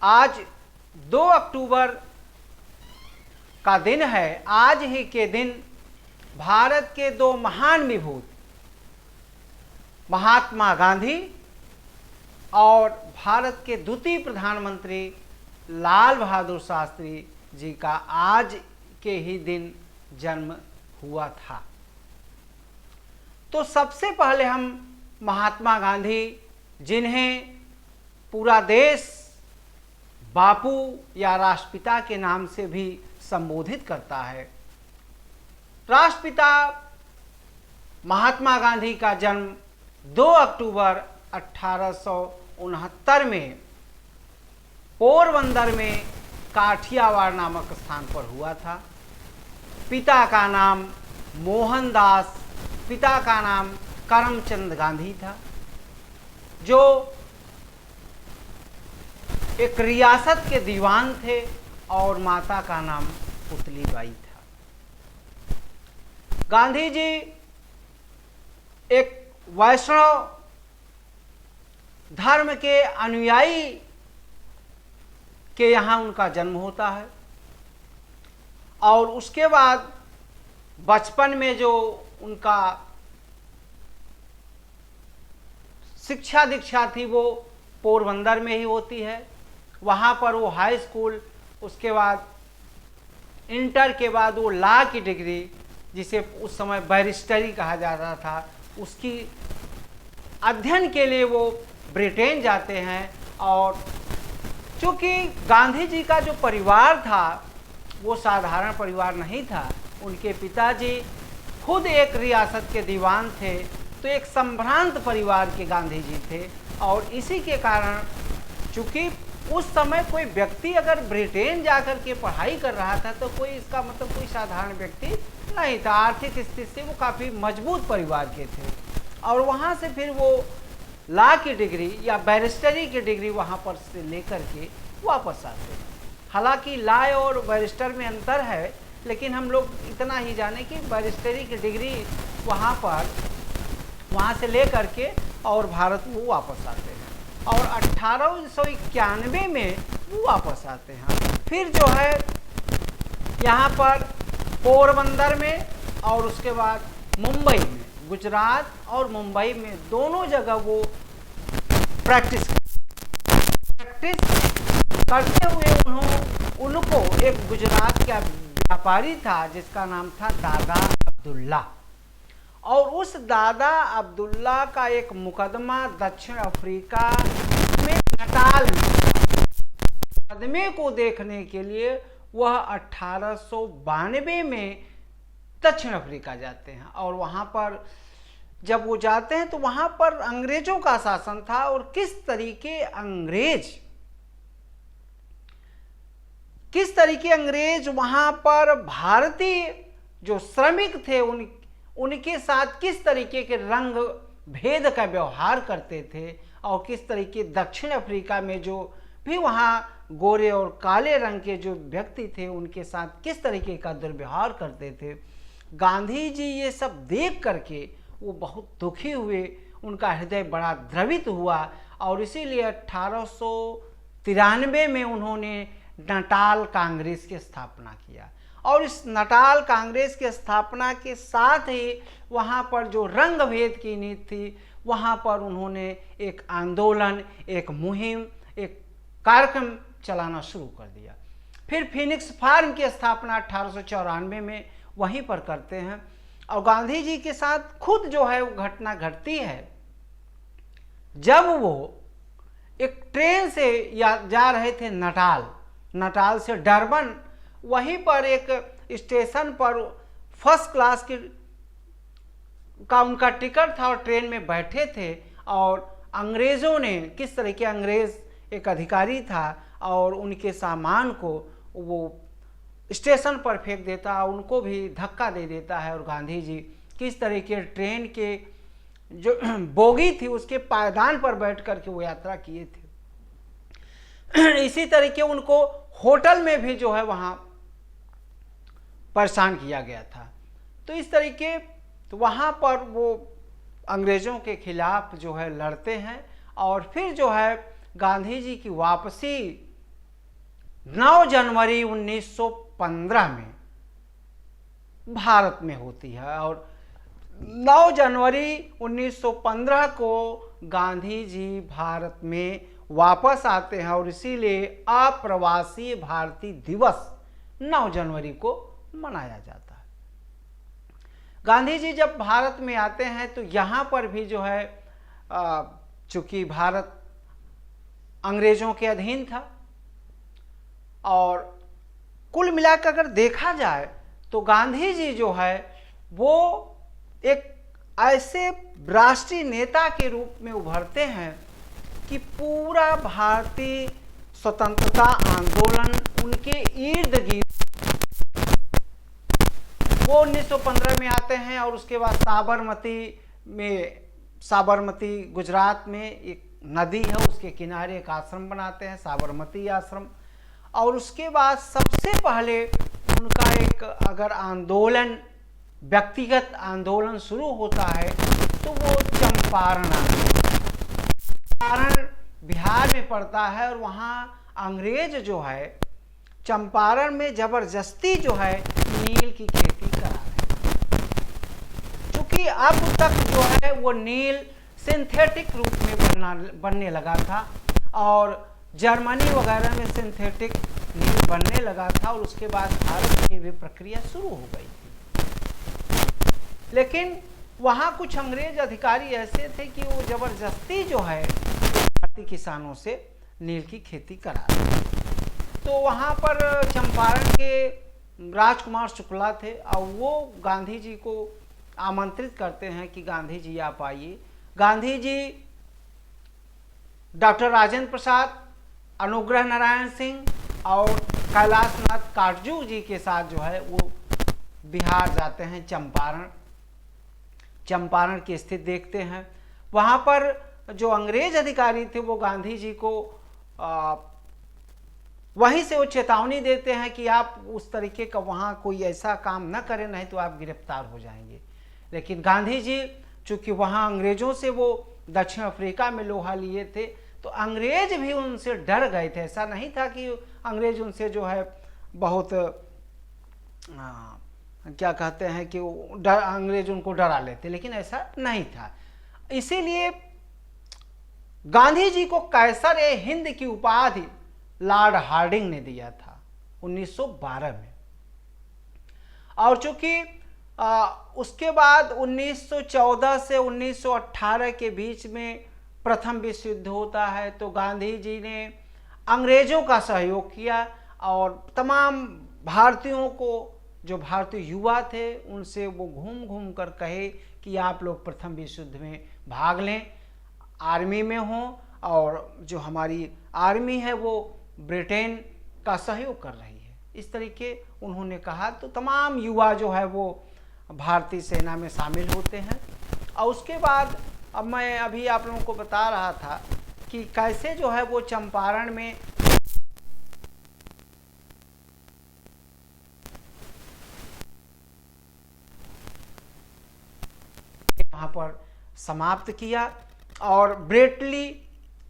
आज 2 अक्टूबर का दिन है। आज ही के दिन भारत के दो महान विभूत महात्मा गांधी और भारत के द्वितीय प्रधानमंत्री लाल बहादुर शास्त्री जी का आज के ही दिन जन्म हुआ था। तो सबसे पहले हम महात्मा गांधी, जिन्हें पूरा देश बापू या राष्ट्रपिता के नाम से भी संबोधित करता है, राष्ट्रपिता महात्मा गांधी का जन्म 2 अक्टूबर 1869 में पोरबंदर में काठियावाड़ नामक स्थान पर हुआ था। पिता का नाम मोहनदास, पिता का नाम करमचंद गांधी था, जो एक रियासत के दीवान थे, और माता का नाम पुतलीबाई था। गांधी जी एक वैष्णव धर्म के अनुयायी के यहाँ उनका जन्म होता है, और उसके बाद बचपन में जो उनका शिक्षा दीक्षा थी वो पोरबंदर में ही होती है। वहाँ पर वो हाई स्कूल, उसके बाद इंटर के बाद वो लॉ की डिग्री, जिसे उस समय बैरिस्टरी कहा जाता था, उसकी अध्ययन के लिए वो ब्रिटेन जाते हैं। और चूँकि गांधी जी का जो परिवार था वो साधारण परिवार नहीं था, उनके पिताजी खुद एक रियासत के दीवान थे, तो एक संभ्रांत परिवार के गांधी जी थे। और इसी के कारण, चूँकि उस समय कोई व्यक्ति अगर ब्रिटेन जाकर के पढ़ाई कर रहा था तो कोई इसका मतलब कोई साधारण व्यक्ति नहीं था। आर्थिक स्थिति से वो काफ़ी मजबूत परिवार के थे, और वहाँ से फिर वो लॉ की डिग्री या बैरिस्टरी की डिग्री वहाँ पर से लेकर के वापस आते हैं। हालांकि लॉ और बैरिस्टर में अंतर है, लेकिन हम लोग इतना ही जाने कि बैरिस्टरी की डिग्री वहाँ से ले करके और भारत वो वापस आते हैं, और 1891 में वो वापस आते हैं। फिर जो है यहाँ पर पोरबंदर में और उसके बाद मुंबई में, गुजरात और मुंबई में दोनों जगह वो प्रैक्टिस करते हुए उनको एक गुजरात का व्यापारी था जिसका नाम था दादा अब्दुल्ला, और उस दादा अब्दुल्ला का एक मुकदमा दक्षिण अफ्रीका में नटाल में, मुकदमे को देखने के लिए वह 1892 में दक्षिण अफ्रीका जाते हैं। और वहाँ पर जब वो जाते हैं तो वहाँ पर अंग्रेजों का शासन था, और किस तरीके अंग्रेज वहाँ पर भारतीय जो श्रमिक थे उनके साथ किस तरीके के रंग भेद का व्यवहार करते थे, और किस तरीके दक्षिण अफ्रीका में जो भी वहाँ गोरे और काले रंग के जो व्यक्ति थे उनके साथ किस तरीके का दुर्व्यवहार करते थे। गांधी जी ये सब देख करके वो बहुत दुखी हुए, उनका हृदय बड़ा द्रवित हुआ, और इसीलिए 1893 में उन्होंने नटाल कांग्रेस की स्थापना किया। और इस नटाल कांग्रेस की स्थापना के साथ ही वहाँ पर जो रंग भेद की नीति थी, वहाँ पर उन्होंने एक आंदोलन, एक मुहिम, एक कार्यक्रम चलाना शुरू कर दिया। फिर फिनिक्स फार्म की स्थापना 1894 में वहीं पर करते हैं, और गांधी जी के साथ खुद जो है वो घटना घटती है जब वो एक ट्रेन से जा रहे थे नटाल से डरबन। वहीं पर एक स्टेशन पर फर्स्ट क्लास का उनका टिकट था, और ट्रेन में बैठे थे, और अंग्रेज़ों ने किस तरह के अंग्रेज़ एक अधिकारी था और उनके सामान को वो स्टेशन पर फेंक देता, उनको भी धक्का दे देता है। और गांधी जी किस तरह के ट्रेन के जो बोगी थी उसके पायदान पर बैठ कर के वो यात्रा किए थे। इसी तरीके उनको होटल में भी जो है वहाँ परेशान किया गया था। तो इस तरीके तो वहाँ पर वो अंग्रेज़ों के खिलाफ जो है लड़ते हैं, और फिर जो है गांधी जी की वापसी 9 जनवरी 1915 में भारत में होती है। और 9 जनवरी 1915 को गांधी जी भारत में वापस आते हैं और इसीलिए अप्रवासी भारतीय दिवस 9 जनवरी को मनाया जाता है। गांधी जी जब भारत में आते हैं तो यहाँ पर भी जो है चूंकि भारत अंग्रेजों के अधीन था और कुल मिलाकर अगर देखा जाए तो गांधी जी जो है वो एक ऐसे राष्ट्रीय नेता के रूप में उभरते हैं कि पूरा भारतीय स्वतंत्रता आंदोलन उनके इर्द गिर्द, वो 1915 में आते हैं और उसके बाद साबरमती गुजरात में एक नदी है, उसके किनारे एक आश्रम बनाते हैं, साबरमती आश्रम। और उसके बाद सबसे पहले उनका एक अगर आंदोलन, व्यक्तिगत आंदोलन शुरू होता है तो वो चंपारण बिहार में पड़ता है। और वहाँ अंग्रेज जो है चंपारण में जबरदस्ती जो है नील की खेती करा रहे हैं, क्योंकि अब तक जो है वो नील सिंथेटिक रूप में बनने लगा था और जर्मनी वगैरह में सिंथेटिक नील बनने लगा था और उसके बाद भारत में भी प्रक्रिया शुरू हो गई थी। लेकिन वहाँ कुछ अंग्रेज अधिकारी ऐसे थे कि वो जबरदस्ती जो है भारतीय किसानों से नील की खेती करा रहे थे। तो वहाँ पर चंपारण के राजकुमार शुक्ला थे और वो गांधी जी को आमंत्रित करते हैं कि गांधी जी आप आइए। गांधी जी डॉक्टर राजेंद्र प्रसाद, अनुग्रह नारायण सिंह और कैलाशनाथ काटजू जी के साथ जो है वो बिहार जाते हैं। चंपारण की स्थिति देखते हैं। वहाँ पर जो अंग्रेज अधिकारी थे वो गांधी जी को वहीं से वो चेतावनी देते हैं कि आप उस तरीके का वहाँ कोई ऐसा काम न करें, नहीं तो आप गिरफ्तार हो जाएंगे। लेकिन गांधी जी चूँकि वहाँ अंग्रेजों से वो दक्षिण अफ्रीका में लोहा लिए थे तो अंग्रेज भी उनसे डर गए थे। ऐसा नहीं था कि अंग्रेज उनसे जो है बहुत क्या कहते हैं कि अंग्रेज उनको डरा लेते, लेकिन ऐसा नहीं था। इसीलिए गांधी जी को कैसर ए हिंद की उपाधि लॉर्ड हार्डिंग ने दिया था 1912 में। और चूंकि उसके बाद 1914 से 1918 के बीच में प्रथम विश्व युद्ध होता है तो गांधी जी ने अंग्रेजों का सहयोग किया और तमाम भारतीयों को, जो भारतीय युवा थे, उनसे वो घूम घूम कर कहे कि आप लोग प्रथम विश्व युद्ध में भाग लें, आर्मी में हों। और जो हमारी आर्मी है वो ब्रिटेन का सहयोग कर रही है, इस तरीके उन्होंने कहा। तो तमाम युवा जो है वो भारतीय सेना में शामिल होते हैं। और उसके बाद अब मैं अभी आप लोगों को बता रहा था कि कैसे जो है वो चंपारण में वहाँ पर समाप्त किया और ब्रेटली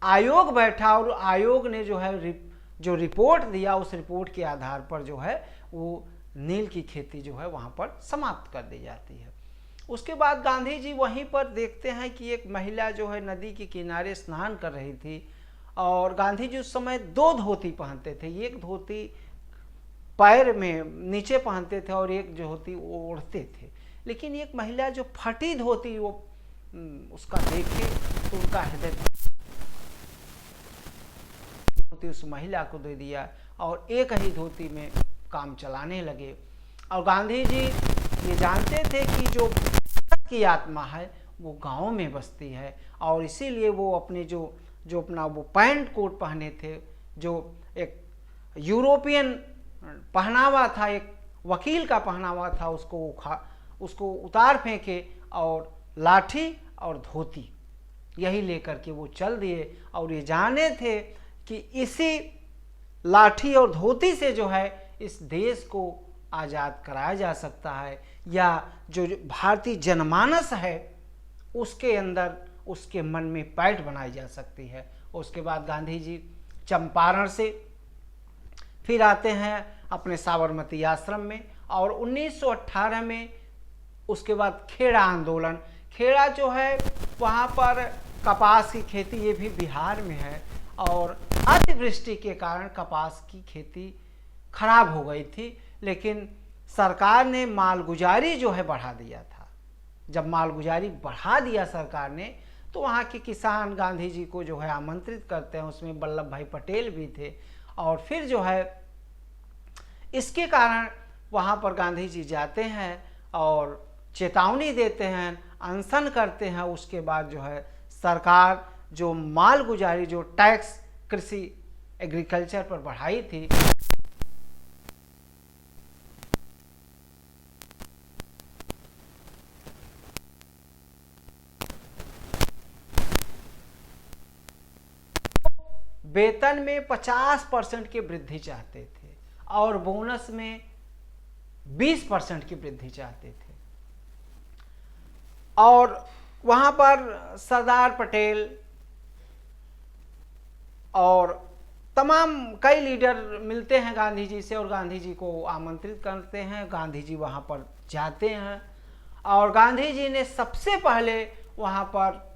आयोग बैठा और आयोग ने जो है जो रिपोर्ट दिया, उस रिपोर्ट के आधार पर जो है वो नील की खेती जो है वहाँ पर समाप्त कर दी जाती है। उसके बाद गांधी जी वहीं पर देखते हैं कि एक महिला जो है नदी के किनारे स्नान कर रही थी और गांधी जी उस समय 2 धोती पहनते थे। एक धोती पैर में नीचे पहनते थे और एक जो होती वो ओढ़ते थे। लेकिन एक महिला जो फटी धोती वो उसका देखे तो उनका हृदय उस महिला को दे दिया और एक ही धोती में काम चलाने लगे। और गांधी जी ये जानते थे कि जो भारत की आत्मा है वो गांव में बसती है और इसीलिए वो अपने जो अपना वो पैंट कोट पहने थे, जो एक यूरोपियन पहनावा था, एक वकील का पहनावा था, उसको उतार फेंके और लाठी और धोती यही लेकर के वो चल दिए। और ये जाने थे कि इसी लाठी और धोती से जो है इस देश को आज़ाद कराया जा सकता है, या जो भारतीय जनमानस है उसके अंदर, उसके मन में पैठ बनाई जा सकती है। उसके बाद गांधी जी चंपारण से फिर आते हैं अपने साबरमती आश्रम में, और 1918 में उसके बाद खेड़ा आंदोलन। खेड़ा जो है वहाँ पर कपास की खेती, ये भी बिहार में है, और अतिवृष्टि के कारण कपास की खेती खराब हो गई थी, लेकिन सरकार ने मालगुजारी जो है बढ़ा दिया था। जब मालगुजारी बढ़ा दिया सरकार ने, तो वहाँ के किसान गांधी जी को जो है आमंत्रित करते हैं, उसमें वल्लभ भाई पटेल भी थे, और फिर जो है इसके कारण वहाँ पर गांधी जी जाते हैं और चेतावनी देते हैं, अनशन करते हैं। उसके बाद जो है सरकार जो मालगुजारी, जो टैक्स कृषि एग्रीकल्चर पर बढ़ाई थी, वेतन में 50% की वृद्धि चाहते थे और बोनस में 20% की वृद्धि चाहते थे। और वहाँ पर सरदार पटेल और तमाम कई लीडर मिलते हैं गांधी जी से और गांधी जी को आमंत्रित करते हैं। गांधी जी वहाँ पर जाते हैं और गांधी जी ने सबसे पहले वहाँ पर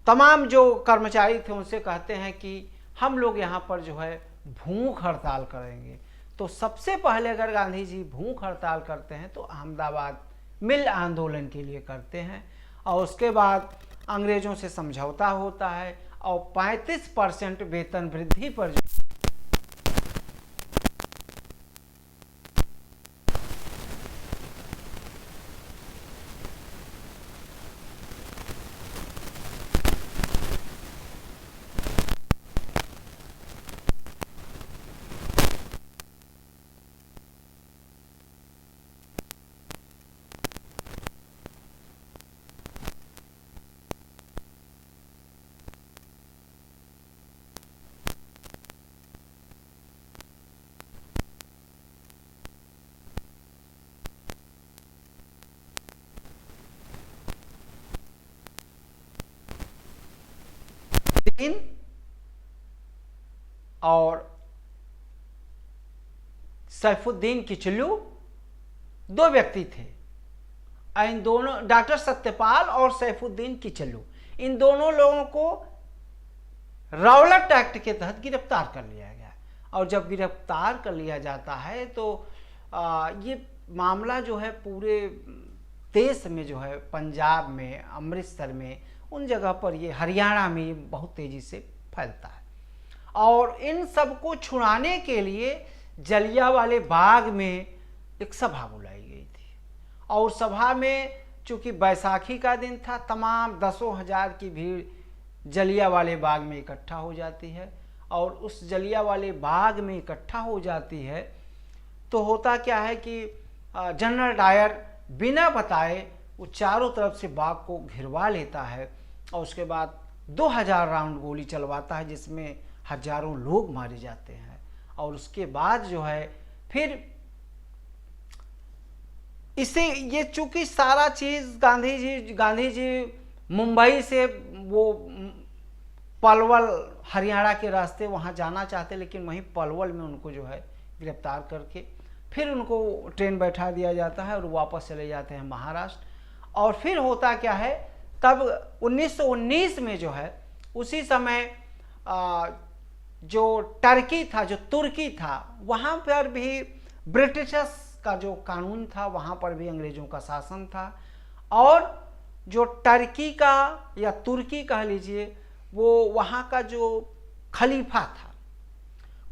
तमाम जो कर्मचारी थे उनसे कहते हैं कि हम लोग यहाँ पर जो है भूख हड़ताल करेंगे। तो सबसे पहले अगर गांधी जी भूख हड़ताल करते हैं तो अहमदाबाद मिल आंदोलन के लिए करते हैं, और उसके बाद अंग्रेजों से समझौता होता है और 35% वेतन वृद्धि पर जो और सैफुद्दीन किचलू दो व्यक्ति थे। इन दोनों, डॉक्टर सत्यपाल और सैफुद्दीन किचलू, इन दोनों लोगों को रौलट एक्ट के तहत गिरफ्तार कर लिया गया। और जब गिरफ्तार कर लिया जाता है तो ये मामला जो है पूरे देश में जो है, पंजाब में, अमृतसर में, उन जगह पर, ये हरियाणा में ये बहुत तेजी से फैलता है। और इन सबको छुड़ाने के लिए जलियांवाले बाग में एक सभा बुलाई गई थी, और सभा में चूंकि बैसाखी का दिन था, तमाम 10,000 की भीड़ जलियांवाले बाग में इकट्ठा हो जाती है। और उस जलियांवाले बाग में इकट्ठा हो जाती है तो होता क्या है कि जनरल डायर बिना बताए वो चारों तरफ से बाग को घिरवा लेता है, और उसके बाद 2000 राउंड गोली चलवाता है, जिसमें हजारों लोग मारे जाते हैं। और उसके बाद जो है फिर इसे, ये चूंकि सारा चीज गांधी जी मुंबई से वो पलवल हरियाणा के रास्ते वहां जाना चाहते, लेकिन वहीं पलवल में उनको जो है गिरफ्तार करके फिर उनको ट्रेन बैठा दिया जाता है और वापस चले जाते हैं महाराष्ट्र। और फिर होता क्या है, तब 1919 में जो है, उसी समय जो टर्की था, जो तुर्की था, वहाँ पर भी ब्रिटिशर्स का जो कानून था, वहाँ पर भी अंग्रेजों का शासन था। और जो टर्की का या तुर्की कह लीजिए, वो वहाँ का जो खलीफा था,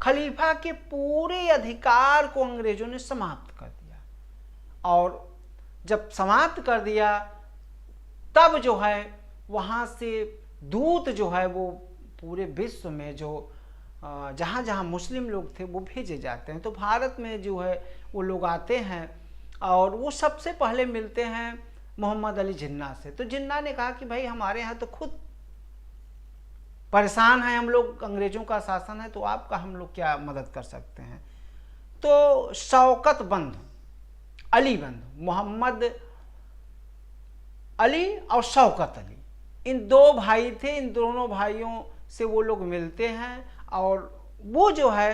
खलीफा के पूरे अधिकार को अंग्रेजों ने समाप्त कर दिया। और जब समाप्त कर दिया तब जो है वहाँ से दूत जो है वो पूरे विश्व में जो जहाँ जहाँ मुस्लिम लोग थे वो भेजे जाते हैं। तो भारत में जो है वो लोग आते हैं और वो सबसे पहले मिलते हैं मोहम्मद अली जिन्ना से। तो जिन्ना ने कहा कि भाई हमारे यहाँ तो खुद परेशान हैं हम लोग, अंग्रेजों का शासन है, तो आपका हम लोग क्या मदद कर सकते हैं। तो शौकत बंधु, अली बंधु, मोहम्मद अली और शौकत अली, इन दो भाई थे। इन दोनों भाइयों से वो लोग मिलते हैं और वो जो है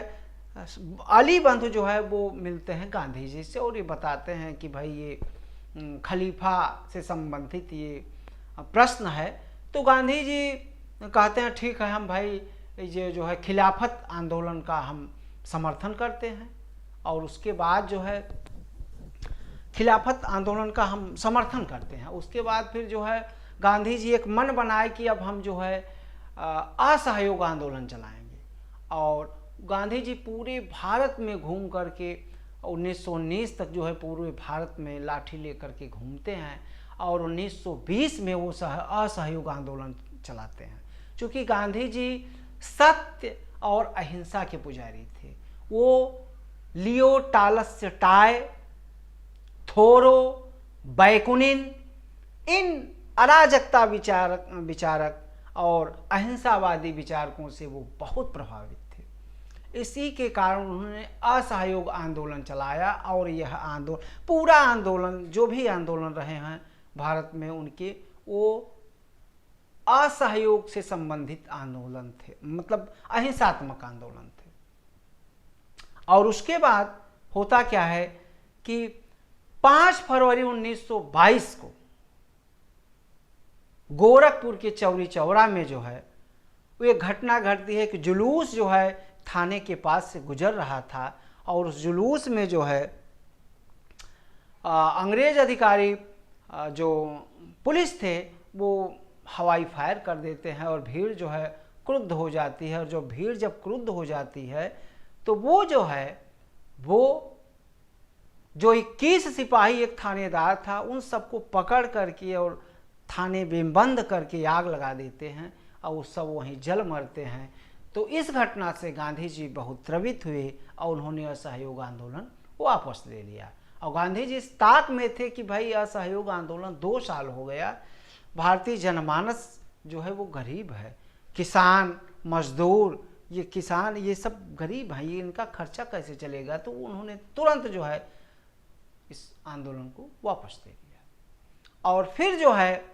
अली बंधु जो है वो मिलते हैं गांधी जी से और ये बताते हैं कि भाई ये खलीफा से संबंधित ये प्रश्न है। तो गांधी जी कहते हैं ठीक है, हम भाई ये जो है खिलाफत आंदोलन का हम समर्थन करते हैं। और उसके बाद जो है खिलाफत आंदोलन का हम समर्थन करते हैं। उसके बाद फिर जो है गांधी जी एक मन बनाए कि अब हम जो है असहयोग आंदोलन चलाएंगे। और गांधी जी पूरे भारत में घूम करके 1919 तक जो है पूरे भारत में लाठी लेकर के घूमते हैं और 1920 में वो असहयोग आंदोलन चलाते हैं। क्योंकि गांधी जी सत्य और अहिंसा के पुजारी थे। वो लियो टॉलस्टॉय, थोरो, बैकुनिन, इन अराजकता विचारक और अहिंसावादी विचारकों से वो बहुत प्रभावित थे। इसी के कारण उन्होंने असहयोग आंदोलन चलाया और यह आंदोलन, पूरा आंदोलन, जो भी आंदोलन रहे हैं भारत में उनके, वो असहयोग से संबंधित आंदोलन थे, मतलब अहिंसात्मक आंदोलन थे। और उसके बाद होता क्या है कि 5 फरवरी 1922 को गोरखपुर के चौरी चौरा में जो है वो एक घटना घटती है कि जुलूस जो है थाने के पास से गुजर रहा था और उस जुलूस में जो है अंग्रेज अधिकारी जो पुलिस थे वो हवाई फायर कर देते हैं और भीड़ जो है क्रुद्ध हो जाती है। और जो भीड़ जब क्रुद्ध हो जाती है तो वो जो है वो जो 21 सिपाही एक थानेदार था उन सबको पकड़ करके और थाने में बंद करके आग लगा देते हैं और वो सब वहीं जल मरते हैं। तो इस घटना से गांधी जी बहुत द्रवित हुए और उन्होंने असहयोग आंदोलन वापस ले लिया। और गांधी जी इस ताक में थे कि भाई असहयोग आंदोलन 2 साल हो गया, भारतीय जनमानस जो है वो गरीब है, किसान मजदूर, ये किसान ये सब गरीब हैं, ये इनका खर्चा कैसे चलेगा। तो उन्होंने तुरंत जो है इस आंदोलन को वापस ले लिया और फिर जो है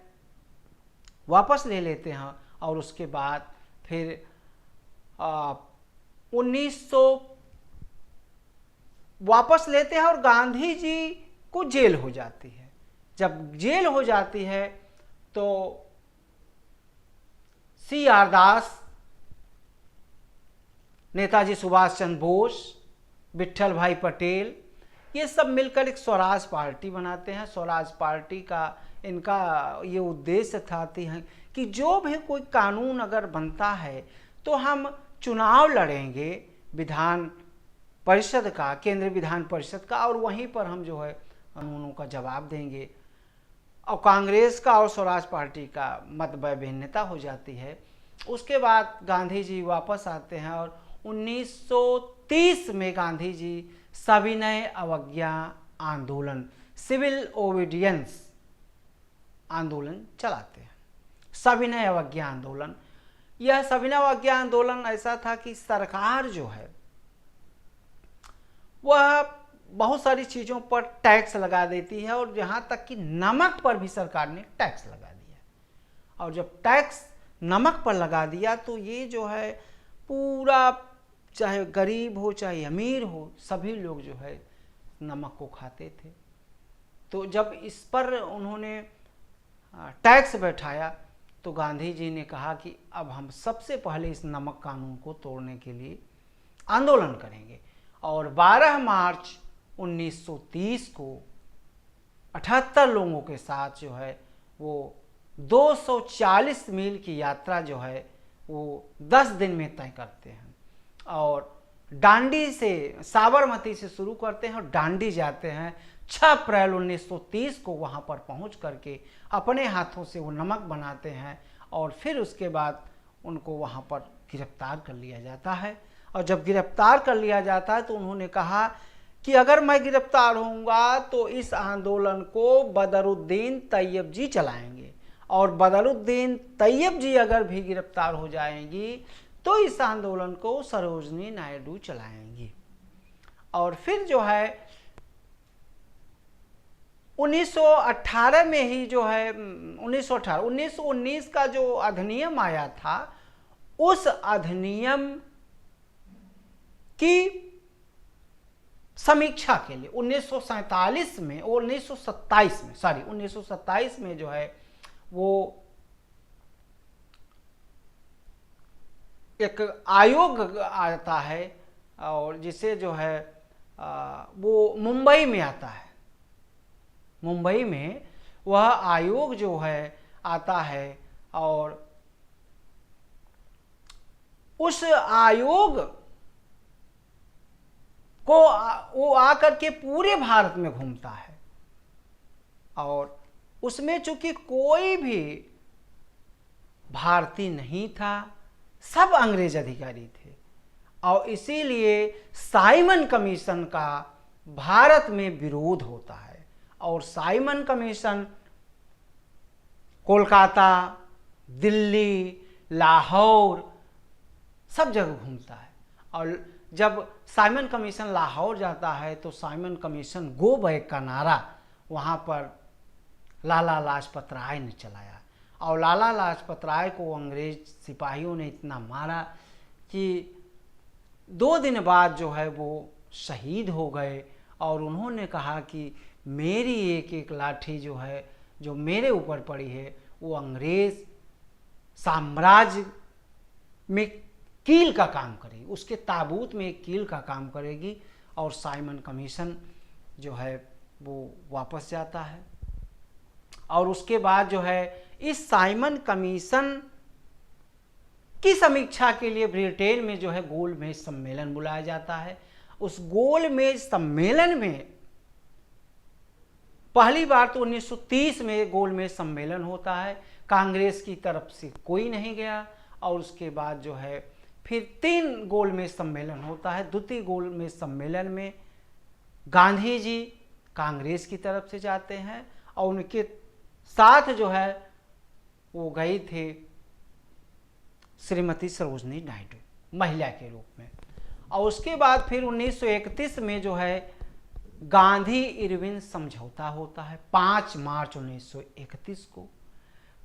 वापस ले लेते हैं। और उसके बाद फिर 1900 वापस लेते हैं और गांधी जी को जेल हो जाती है। जब जेल हो जाती है तो CR दास, नेताजी सुभाष चंद्र बोस, विट्ठल भाई पटेल, ये सब मिलकर एक स्वराज पार्टी बनाते हैं। स्वराज पार्टी का इनका ये उद्देश्य था कि जो भी कोई कानून अगर बनता है तो हम चुनाव लड़ेंगे विधान परिषद का, केंद्रीय विधान परिषद का, और वहीं पर हम जो है कानूनों का जवाब देंगे। और कांग्रेस का और स्वराज पार्टी का मतभेद भिन्नता हो जाती है। उसके बाद गांधी जी वापस आते हैं और 1930 में गांधी जी सविनय अवज्ञा आंदोलन, सिविल ओबीडियंस आंदोलन चलाते हैं। सविनय अवज्ञा आंदोलन, यह सविनय अवज्ञा आंदोलन ऐसा था कि सरकार जो है वह बहुत सारी चीज़ों पर टैक्स लगा देती है और यहाँ तक कि नमक पर भी सरकार ने टैक्स लगा दिया। और जब टैक्स नमक पर लगा दिया तो ये जो है पूरा, चाहे गरीब हो चाहे अमीर हो, सभी लोग जो है नमक को खाते थे। तो जब इस पर उन्होंने टैक्स बैठाया तो गांधी जी ने कहा कि अब हम सबसे पहले इस नमक कानून को तोड़ने के लिए आंदोलन करेंगे। और 12 मार्च 1930 को 78 लोगों के साथ जो है वो 240 मील की यात्रा जो है वो 10 दिन में तय करते हैं और डांडी से, साबरमती से शुरू करते हैं और डांडी जाते हैं। 6 अप्रैल 1930 को वहाँ पर पहुँच करके अपने हाथों से वो नमक बनाते हैं और फिर उसके बाद उनको वहाँ पर गिरफ्तार कर लिया जाता है। और जब गिरफ्तार कर लिया जाता है तो उन्होंने कहा कि अगर मैं गिरफ्तार होऊंगा तो इस आंदोलन को बदरुद्दीन तैयब जी चलाएंगे और बदरुद्दीन तैयब जी अगर भी गिरफ्तार हो जाएंगी तो इस आंदोलन को सरोजनी नायडू चलाएंगी। और फिर जो है 1918 में ही जो है 1919 का जो अधिनियम आया था, उस अधिनियम की समीक्षा के लिए 1927 में और 1927 में जो है वो एक आयोग आता है और जिसे जो है वो मुंबई में आता है। मुंबई में वह आयोग जो है आता है और उस आयोग को वो आकर के पूरे भारत में घूमता है और उसमें चूंकि कोई भी भारतीय नहीं था, सब अंग्रेज अधिकारी थे और इसीलिए साइमन कमीशन का भारत में विरोध होता है और साइमन कमीशन कोलकाता, दिल्ली, लाहौर सब जगह घूमता है। और जब साइमन कमीशन लाहौर जाता है तो साइमन कमीशन गो बैक का नारा वहाँ पर लाला लाजपत राय ने चलाया और लाला लाजपत राय को अंग्रेज सिपाहियों ने इतना मारा कि 2 दिन बाद जो है वो शहीद हो गए और उन्होंने कहा कि मेरी एक एक लाठी जो है जो मेरे ऊपर पड़ी है वो अंग्रेज साम्राज्य में कील का काम करेगी, उसके ताबूत में एक कील का काम करेगी। और साइमन कमीशन जो है वो वापस जाता है और उसके बाद जो है इस साइमन कमीशन की समीक्षा के लिए ब्रिटेन में जो है गोलमेज सम्मेलन बुलाया जाता है। उस गोलमेज सम्मेलन में पहली बार तो 1930 में गोलमेज सम्मेलन होता है, कांग्रेस की तरफ से कोई नहीं गया और उसके बाद जो है फिर 3 गोलमेज सम्मेलन होता है। द्वितीय गोलमेज सम्मेलन में गांधी जी कांग्रेस की तरफ से जाते हैं और उनके साथ जो है वो गई थे श्रीमती सरोजनी नायडू महिला के रूप में। और उसके बाद फिर 1931 में जो है गांधी इरविन समझौता होता है 5 मार्च 1931 को।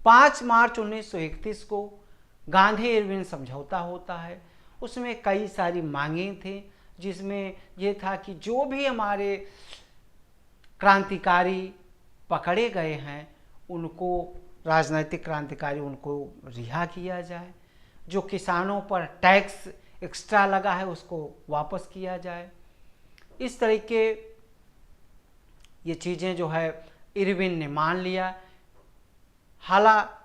5 मार्च 1931 को गांधी इरविन समझौता होता है। उसमें कई सारी मांगें थी जिसमें यह था कि जो भी हमारे क्रांतिकारी पकड़े गए हैं उनको, राजनीतिक क्रांतिकारी, उनको रिहा किया जाए, जो किसानों पर टैक्स एक्स्ट्रा लगा है उसको वापस किया जाए। इस तरीके ये चीज़ें जो है इरविन ने मान लिया। हालांकि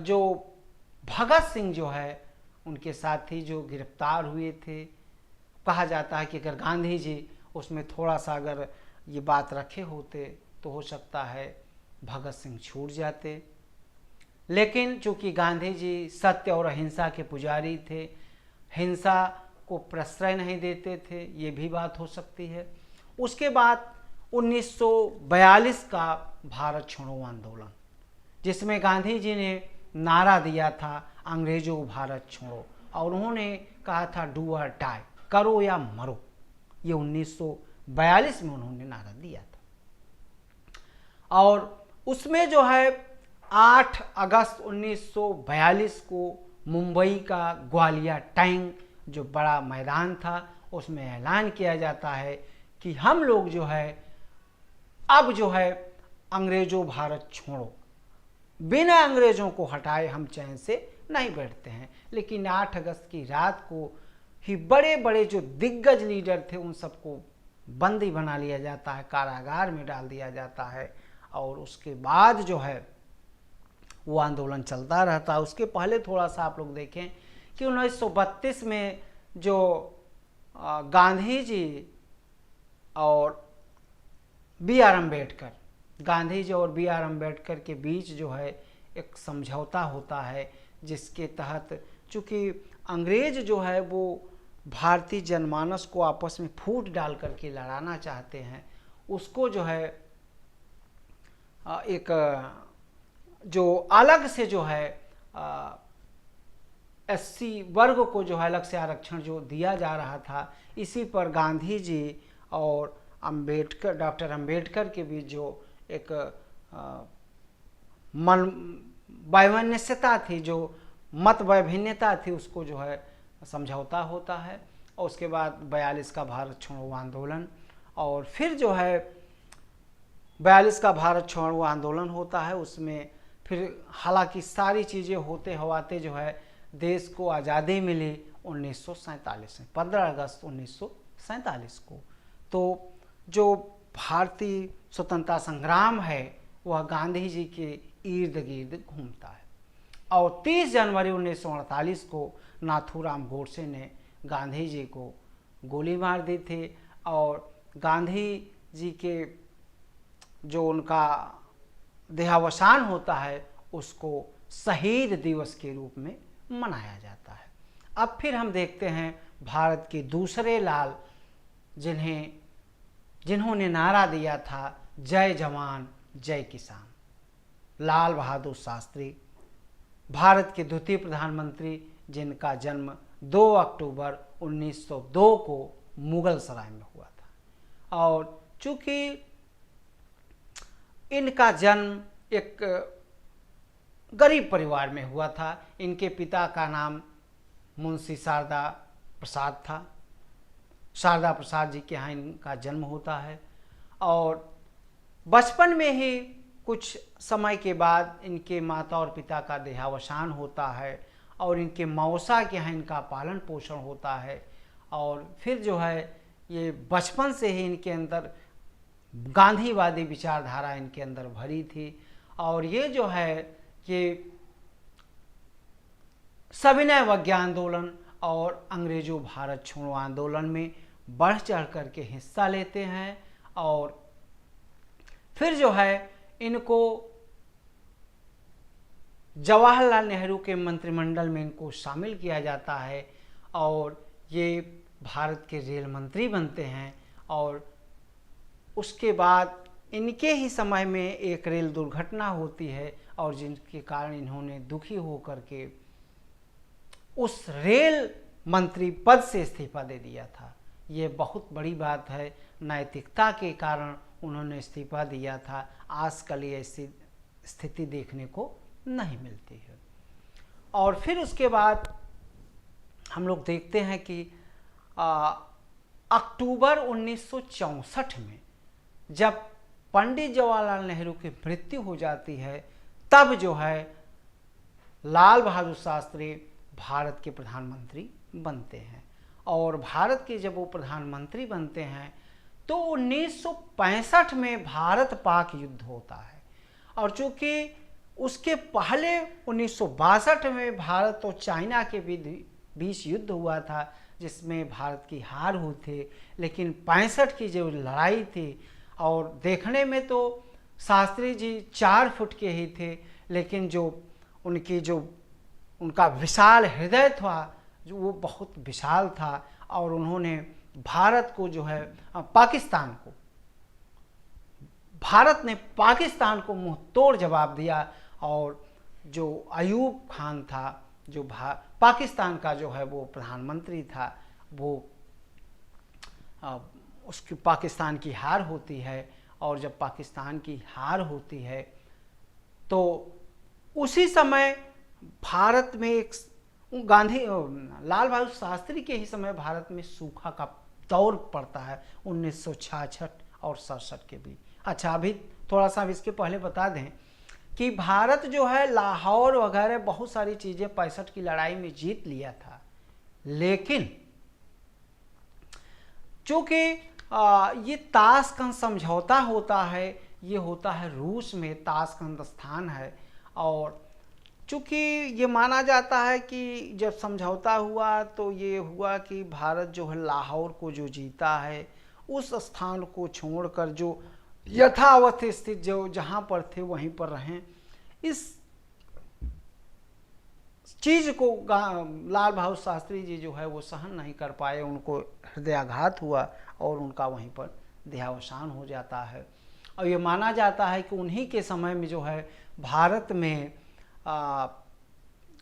जो भगत सिंह जो है उनके साथी जो गिरफ्तार हुए थे, कहा जाता है कि अगर गांधी जी उसमें थोड़ा सा अगर ये बात रखे होते तो हो सकता है भगत सिंह छूट जाते। लेकिन चूंकि गांधी जी सत्य और अहिंसा के पुजारी थे, हिंसा को प्रश्रय नहीं देते थे, ये भी बात हो सकती है। उसके बाद 1942 का भारत छोड़ो आंदोलन, जिसमें गांधी जी ने नारा दिया था अंग्रेजों को भारत छोड़ो और उन्होंने कहा था डू और डाई, करो या मरो। ये 1942 में उन्होंने नारा दिया था और उसमें जो है 8 अगस्त 1942 को मुंबई का ग्वालियर टैंक जो बड़ा मैदान था उसमें ऐलान किया जाता है कि हम लोग जो है अब जो है अंग्रेजों भारत छोड़ो, बिना अंग्रेजों को हटाए हम चैन से नहीं बैठते हैं। लेकिन 8 अगस्त की रात को ही बड़े बड़े जो दिग्गज लीडर थे उन सबको बंदी बना लिया जाता है, कारागार में डाल दिया जाता है और उसके बाद जो है वो आंदोलन चलता रहता है। उसके पहले थोड़ा सा आप लोग देखें कि 1932 में जो गांधी जी और B.R. अम्बेडकर, गांधी जी और B.R. अम्बेडकर के बीच जो है एक समझौता होता है जिसके तहत चूँकि अंग्रेज जो है वो भारतीय जनमानस को आपस में फूट डाल करके लड़ाना चाहते हैं, उसको जो है एक जो अलग से जो है SC वर्ग को जो है अलग से आरक्षण जो दिया जा रहा था, इसी पर गांधी जी और अम्बेडकर, डॉक्टर अम्बेडकर के बीच जो एक मन वैमनस्यता थी, जो मत वैभिन्नता थी, उसको जो है समझौता होता है, और उसके बाद 42 का भारत छोड़ो आंदोलन, और फिर जो है 42 का भारत छोड़ो आंदोलन होता है। उसमें फिर हालांकि सारी चीज़ें होते हवाते जो है देश को आज़ादी मिली 1947 में, 15 अगस्त 1947 को। तो जो भारतीय स्वतंत्रता संग्राम है वह गांधी जी के इर्द गिर्द घूमता है। और 30 जनवरी 1948 को नाथूराम गोडसे ने गांधी जी को गोली मार दी थी, और गांधी जी के जो उनका देहावसान होता है उसको शहीद दिवस के रूप में मनाया जाता है। अब फिर हम देखते हैं भारत के दूसरे लाल जिन्होंने नारा दिया था जय जवान जय किसान, लाल बहादुर शास्त्री, भारत के द्वितीय प्रधानमंत्री, जिनका जन्म 2 अक्टूबर 1902 को मुगल सराय में हुआ था। और चूंकि इनका जन्म एक गरीब परिवार में हुआ था, इनके पिता का नाम मुंशी शारदा प्रसाद था, शारदा प्रसाद जी के यहाँ इनका जन्म होता है। और बचपन में ही कुछ समय के बाद इनके माता और पिता का देहावसान होता है, और इनके मौसा के यहाँ इनका पालन पोषण होता है। और फिर जो है ये बचपन से ही इनके अंदर गांधीवादी विचारधारा इनके अंदर भरी थी, और ये जो है कि सविनय अवज्ञा आंदोलन और अंग्रेजों भारत छोड़ो आंदोलन में बढ़ चढ़ करके हिस्सा लेते हैं। और फिर जो है इनको जवाहरलाल नेहरू के मंत्रिमंडल में इनको शामिल किया जाता है, और ये भारत के रेल मंत्री बनते हैं। और उसके बाद इनके ही समय में एक रेल दुर्घटना होती है, और जिनके कारण इन्होंने दुखी होकर के उस रेल मंत्री पद से इस्तीफा दे दिया था। ये बहुत बड़ी बात है, नैतिकता के कारण उन्होंने इस्तीफा दिया था। आजकल ऐसी स्थिति देखने को नहीं मिलती है। और फिर उसके बाद हम लोग देखते हैं कि अक्टूबर 1964 में जब पंडित जवाहरलाल नेहरू की मृत्यु हो जाती है, तब जो है लाल बहादुर शास्त्री भारत के प्रधानमंत्री बनते हैं। और भारत के जब वो प्रधानमंत्री बनते हैं तो 1965 में भारत पाक युद्ध होता है। और चूंकि उसके पहले 1962 में भारत और चाइना के बीच युद्ध हुआ था, जिसमें भारत की हार हुई थी, लेकिन 65 की जो लड़ाई थी, और देखने में तो शास्त्री जी 4 फुट के ही थे, लेकिन जो उनका विशाल हृदय था जो वो बहुत विशाल था, और उन्होंने भारत को जो है भारत ने पाकिस्तान को मुंह तोड़ जवाब दिया। और जो अयूब खान था, जो पाकिस्तान का जो है वो प्रधानमंत्री था, वो उसकी पाकिस्तान की हार होती है। और जब पाकिस्तान की हार होती है तो उसी समय भारत में एक लाल बहादुर शास्त्री के ही समय भारत में सूखा का दौर पड़ता है 1966 और 67 के बीच। अच्छा, अभी थोड़ा सा इसके पहले बता दें कि भारत जो है लाहौर वगैरह बहुत सारी चीज़ें 65 की लड़ाई में जीत लिया था, लेकिन चूंकि ये ताशकंद समझौता होता है, ये होता है रूस में, ताशकंद स्थान है। और चूंकि ये माना जाता है कि जब समझौता हुआ तो ये हुआ कि भारत जो है लाहौर को जो जीता है, उस स्थान को छोड़कर जो यथावत स्थित जो जहाँ पर थे वहीं पर रहें। इस चीज़ को लाल बहादुर शास्त्री जी जो है वो सहन नहीं कर पाए, उनको हृदयाघात हुआ और उनका वहीं पर देहावसान हो जाता है। और ये माना जाता है कि उन्हीं के समय में जो है भारत में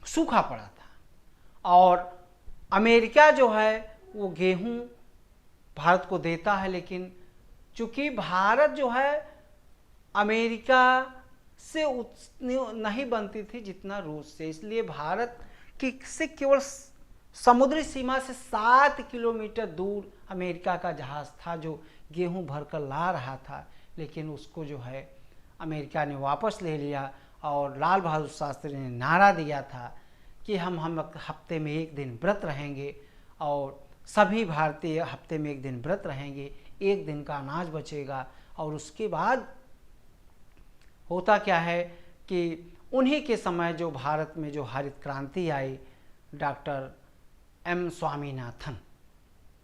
सूखा पड़ा था, और अमेरिका जो है वो गेहूं भारत को देता है, लेकिन चूंकि भारत जो है अमेरिका से उतनी नहीं बनती थी जितना रूस से, इसलिए भारत की से केवल समुद्री सीमा से 7 किलोमीटर दूर अमेरिका का जहाज़ था जो गेहूं भरकर ला रहा था, लेकिन उसको जो है अमेरिका ने वापस ले लिया। और लाल बहादुर शास्त्री ने नारा दिया था कि हम हफ्ते में एक दिन व्रत रहेंगे, और सभी भारतीय हफ्ते में एक दिन व्रत रहेंगे, एक दिन का अनाज बचेगा। और उसके बाद होता क्या है कि उन्हीं के समय जो भारत में जो हरित क्रांति आई, डॉक्टर एम स्वामीनाथन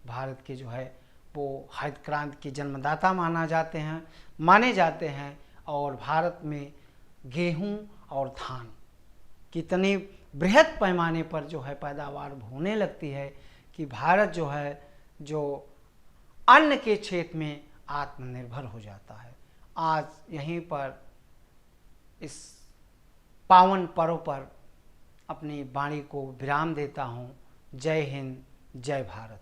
भारत के जो है वो हरित क्रांति के जन्मदाता माने जाते हैं। और भारत में गेहूं और धान कितने बृहद पैमाने पर जो है पैदावार होने लगती है कि भारत जो है जो अन्न के क्षेत्र में आत्मनिर्भर हो जाता है। आज यहीं पर इस पावन पर्व पर अपनी वाणी को विराम देता हूँ। जय हिंद, जय भारत।